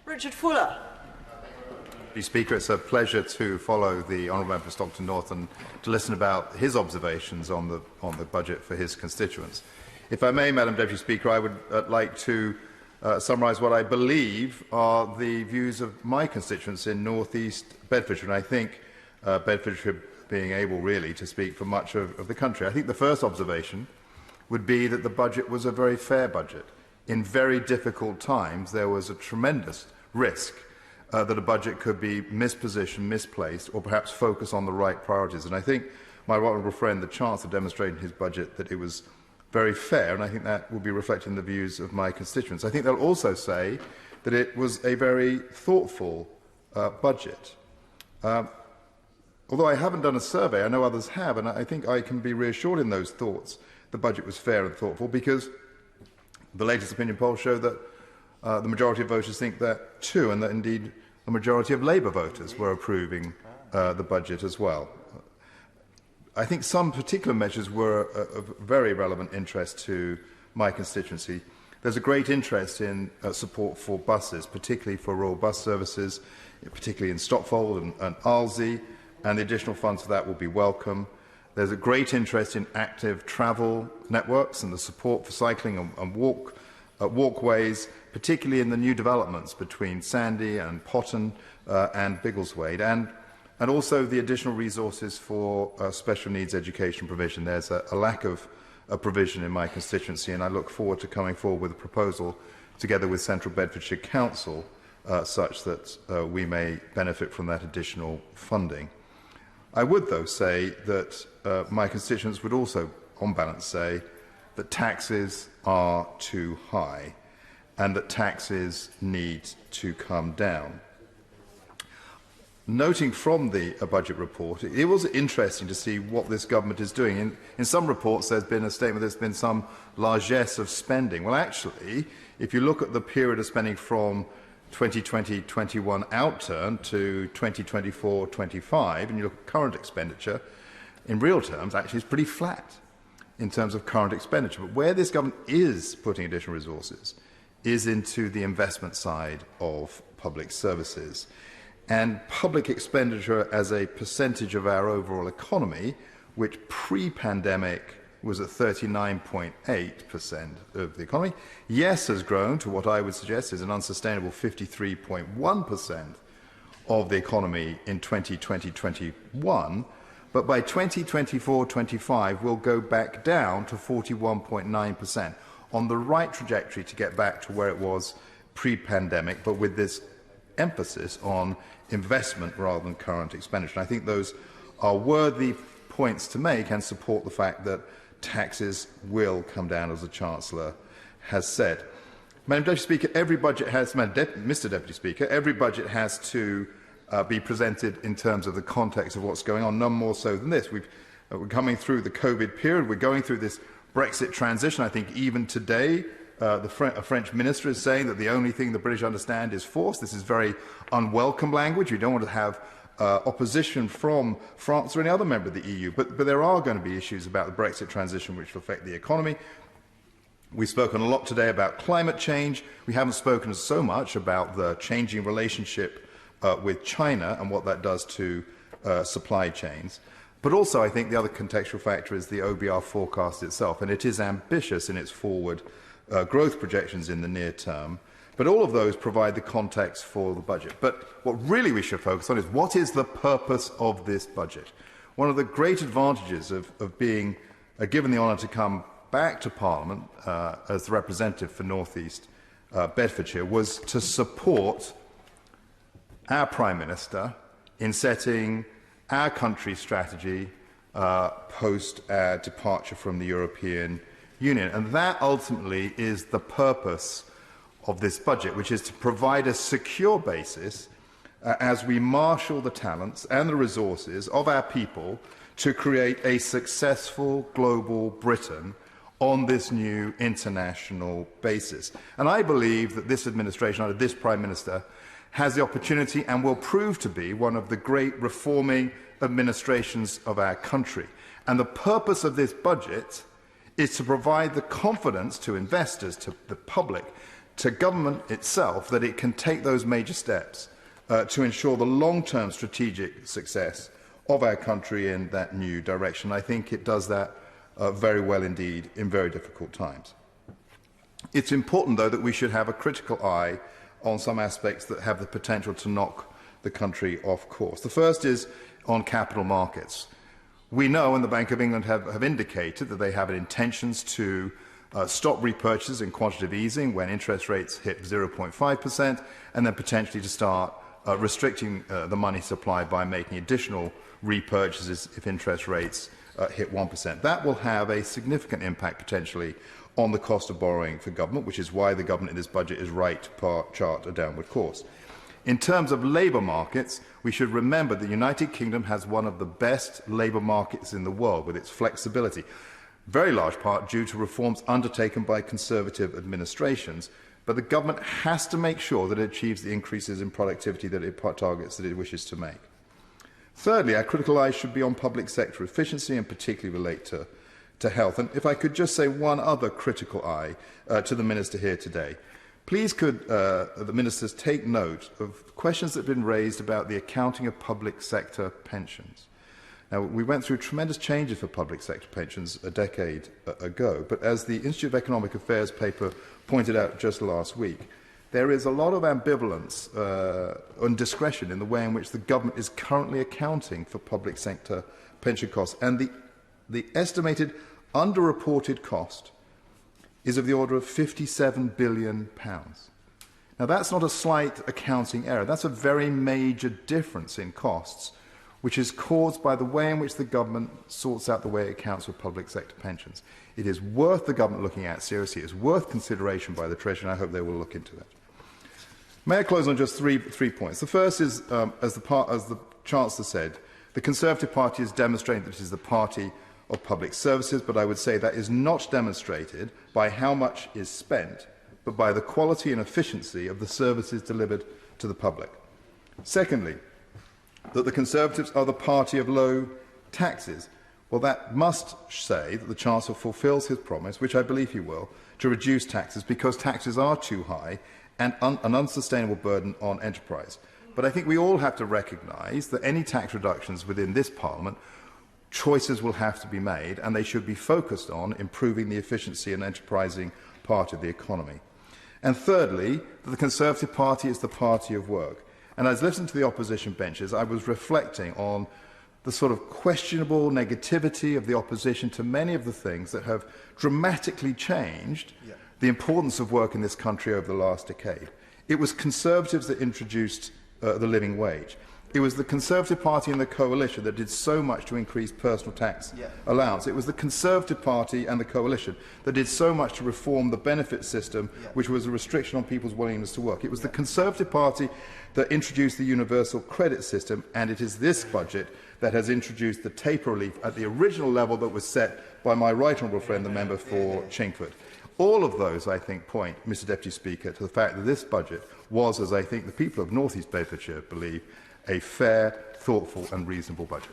Richard Fuller. Mr. Speaker, it's a pleasure to follow the honourable member for Stockton North and to listen about his observations on the budget for his constituents. If I may, Madam Deputy Speaker, I would like to summarise what I believe are the views of my constituents in North East Bedfordshire, and I think Bedfordshire being able really to speak for much of the country. I think the first observation would be that the budget was a very fair budget. In very difficult times, there was a tremendous risk that a budget could be mispositioned, misplaced, or perhaps focus on the right priorities. And I think my honourable friend, the Chancellor, demonstrated in his budget that it was very fair, and I think that will be reflected in the views of my constituents. I think they'll also say that it was a very thoughtful budget. Although I haven't done a survey, I know others have, and I think I can be reassured in those thoughts. The budget was fair and thoughtful because the latest opinion polls show that the majority of voters think that too, and that indeed a majority of Labour voters were approving the budget as well. I think some particular measures were of very relevant interest to my constituency. There's a great interest in support for buses, particularly for rural bus services, particularly in Stopfold and Arlesey, and the additional funds for that will be welcome. There's a great interest in active travel networks and the support for cycling and walkways, particularly in the new developments between Sandy and Potton and Biggleswade, and also the additional resources for special needs education provision. There's a lack of provision in my constituency, and I look forward to coming forward with a proposal together with Central Bedfordshire Council such that we may benefit from that additional funding. I would, though, say that my constituents would also, on balance, say that taxes are too high and that taxes need to come down. Noting from the budget report, it was interesting to see what this government is doing. In some reports, there's been a statement there's been some largesse of spending. Well, actually, if you look at the period of spending from 2020-21 outturn to 2024-25, and you look at current expenditure, in real terms, actually it's pretty flat in terms of current expenditure. But where this government is putting additional resources is into the investment side of public services. And public expenditure as a percentage of our overall economy, which pre-pandemic was at 39.8% of the economy, yes, has grown to what I would suggest is an unsustainable 53.1% of the economy in 2020-21, but by 2024-25 will go back down to 41.9%, on the right trajectory to get back to where it was pre-pandemic, but with this emphasis on investment rather than current expenditure. And I think those are worthy points to make and support the fact that taxes will come down, as the Chancellor has said. Madam Deputy Speaker, every budget has, Mr. Deputy Speaker, every budget has to be presented in terms of the context of what's going on, none more so than this. We're coming through the COVID period, we're going through this Brexit transition. I think even today a French minister is saying that the only thing the British understand is force. This is very unwelcome language. We don't want to have opposition from France or any other member of the EU. But there are going to be issues about the Brexit transition which will affect the economy. We've spoken a lot today about climate change. We haven't spoken so much about the changing relationship with China and what that does to supply chains. But also, I think the other contextual factor is the OBR forecast itself, and it is ambitious in its forward growth projections in the near term. But all of those provide the context for the budget. But what really we should focus on is what is the purpose of this budget? One of the great advantages of being given the honour to come back to Parliament as the representative for North East Bedfordshire was to support our Prime Minister in setting our country's strategy post our departure from the European Union. And that ultimately is the purpose of this budget, which is to provide a secure basis as we marshal the talents and the resources of our people to create a successful global Britain on this new international basis. And I believe that this administration, under this Prime Minister, has the opportunity and will prove to be one of the great reforming administrations of our country. And the purpose of this budget is to provide the confidence to investors, to the public, to government itself that it can take those major steps to ensure the long-term strategic success of our country in that new direction. I think it does that very well indeed in very difficult times. It's important, though, that we should have a critical eye on some aspects that have the potential to knock the country off course. The first is on capital markets. We know, and the Bank of England have indicated, that they have intentions to stop repurchases in quantitative easing when interest rates hit 0.5%, and then potentially to start restricting the money supply by making additional repurchases if interest rates hit 1%. That will have a significant impact potentially on the cost of borrowing for government, which is why the government in this budget is right to chart a downward course. In terms of labour markets, we should remember the United Kingdom has one of the best labour markets in the world with its flexibility, very large part due to reforms undertaken by Conservative administrations, but the government has to make sure that it achieves the increases in productivity that it targets, that it wishes to make. Thirdly, our critical eye should be on public sector efficiency and particularly relate to health. And if I could just say one other critical eye to the Minister here today. Please could the Ministers take note of questions that have been raised about the accounting of public sector pensions. Now, we went through tremendous changes for public sector pensions a decade ago, but as the Institute of Economic Affairs paper pointed out just last week, there is a lot of ambivalence and discretion in the way in which the government is currently accounting for public sector pension costs. And the estimated underreported cost is of the order of £57 billion. Now, that's not a slight accounting error. That's a very major difference in costs, which is caused by the way in which the government sorts out the way it accounts for public sector pensions. It is worth the government looking at seriously. It is worth consideration by the Treasury, and I hope they will look into it. May I close on just three points? The first is, as the Chancellor said, the Conservative Party has demonstrated that it is the party of public services, but I would say that is not demonstrated by how much is spent, but by the quality and efficiency of the services delivered to the public. Secondly, that the Conservatives are the party of low taxes. Well, that must say that the Chancellor fulfils his promise, which I believe he will, to reduce taxes because taxes are too high and an unsustainable burden on enterprise. But I think we all have to recognise that any tax reductions within this Parliament, choices will have to be made, and they should be focused on improving the efficiency and enterprising part of the economy. And thirdly, that the Conservative Party is the party of work. And as I listened to the opposition benches, I was reflecting on the sort of questionable negativity of the opposition to many of the things that have dramatically changed the importance of work in this country over the last decade. It was Conservatives that introduced the living wage. It was the Conservative Party and the Coalition that did so much to increase personal tax allowance. It was the Conservative Party and the Coalition that did so much to reform the benefit system, which was a restriction on people's willingness to work. It was the Conservative Party that introduced the universal credit system, and it is this budget that has introduced the taper relief at the original level that was set by my right honourable friend, the member for Chingford. All of those, I think, point, Mr Deputy Speaker, to the fact that this budget was, as I think the people of North East Bedfordshire believe, a fair, thoughtful and reasonable budget.